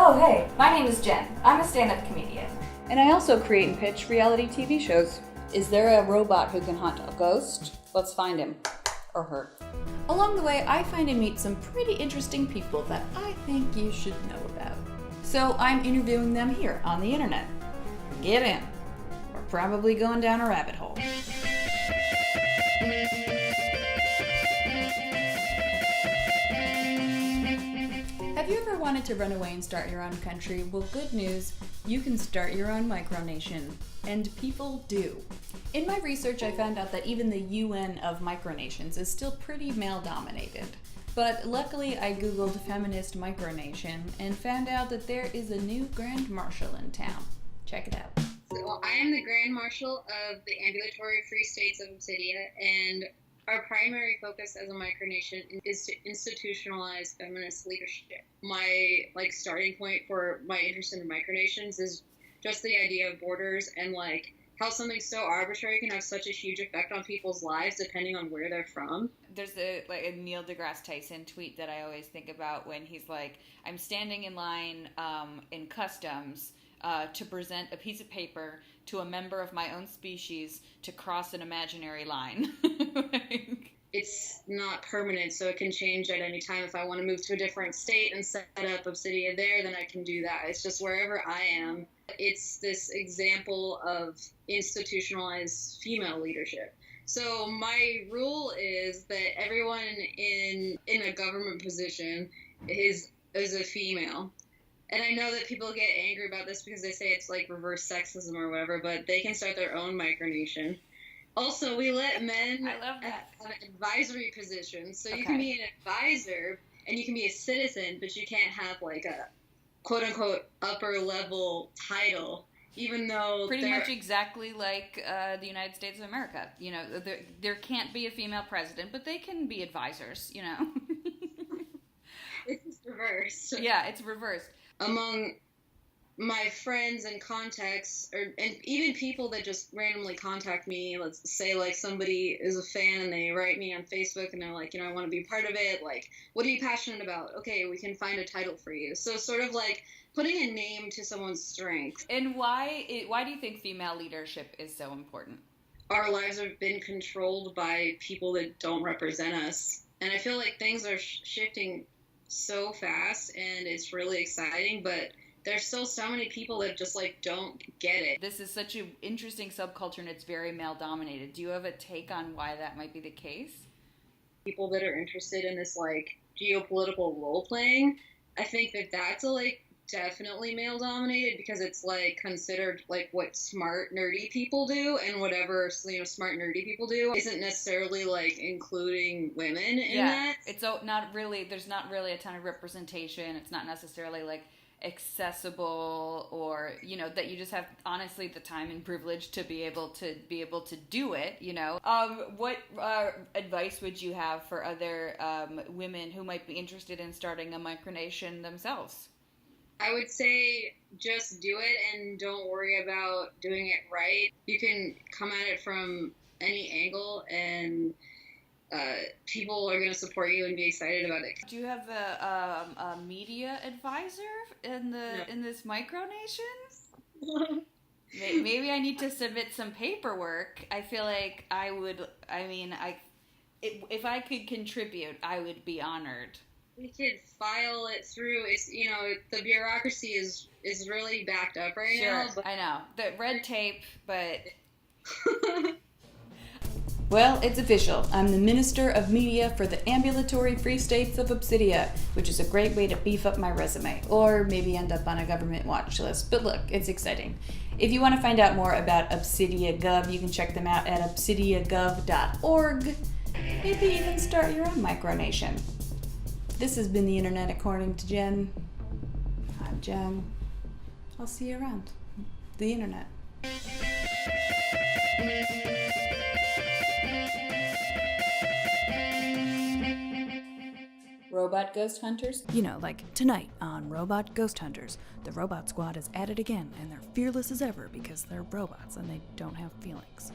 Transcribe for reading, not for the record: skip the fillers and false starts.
Oh, hey, my name is Jen. I'm a stand-up comedian. And I also create and pitch reality TV shows. Is there a robot who can hunt a ghost? Let's find him. Or her. Along the way, I find and meet some pretty interesting people that I think you should know about. So I'm interviewing them here on the internet. Get in. We're probably going down a rabbit hole. Have you ever wanted to run away and start your own country? Well, good news, you can start your own micronation. And people do. In my research, I found out that even the UN of micronations is still pretty male-dominated. But luckily, I googled feminist micronation and found out that there is a new Grand Marshal in town. Check it out. So I am the Grand Marshal of the Ambulatory Free States of Obsidia, and our primary focus as a micronation is to institutionalize feminist leadership. My starting point for my interest in micronations is just the idea of borders and how something so arbitrary can have such a huge effect on people's lives depending on where they're from. There's a Neil deGrasse Tyson tweet that I always think about when he's like, I'm standing in line in customs to present a piece of paper to a member of my own species to cross an imaginary line. It's not permanent, so it can change at any time. If I want to move to a different state and set up Obsidia there, then I can do that. It's just wherever I am. It's this example of institutionalized female leadership. So my rule is that everyone in a government position is a female. And I know that people get angry about this because they say it's like reverse sexism or whatever, but they can start their own micronation. Also, we let men have advisory positions. So you can be an advisor and you can be a citizen, but you can't have a quote-unquote upper-level title, even though pretty much exactly like the United States of America. You know, there can't be a female president, but they can be advisors, you know. It's reversed. Yeah, it's reversed. Among my friends and contacts, and even people that just randomly contact me, let's say somebody is a fan and they write me on Facebook and they're like, I want to be part of it. What are you passionate about? Okay, we can find a title for you. So sort of putting a name to someone's strength. And why do you think female leadership is so important? Our lives have been controlled by people that don't represent us. And I feel like things are shifting so fast and it's really exciting, but there's still so many people that just don't get it. This is such an interesting subculture and it's very male dominated. Do you have a take on why that might be the case? People that are interested in this geopolitical role playing, I think that's definitely male dominated because it's considered what smart nerdy people do, and whatever smart nerdy people do isn't necessarily including women in that. It's not really, there's not really a ton of representation. It's not necessarily accessible, or that you just have honestly the time and privilege to be able to do it. What advice would you have for other women who might be interested in starting a micronation themselves? I would say just do it and don't worry about doing it right. You can come at it from any angle and people are going to support you and be excited about it. Do you have a media advisor in this micronation? Maybe I need to submit some paperwork. I feel like I would. If I could contribute, I would be honored. We could file it through. It's the bureaucracy is really backed up right now. Sure, I know the red tape, but. Well, it's official. I'm the Minister of Media for the Ambulatory Free States of Obsidia, which is a great way to beef up my resume, or maybe end up on a government watch list. But look, it's exciting. If you want to find out more about Obsidia Gov, you can check them out at obsidiagov.org. Maybe even start your own micronation. This has been the Internet according to Jen. I'm Jen. I'll see you around the Internet. Robot ghost hunters? Tonight on Robot Ghost Hunters, the robot squad is at it again, and they're fearless as ever because they're robots and they don't have feelings.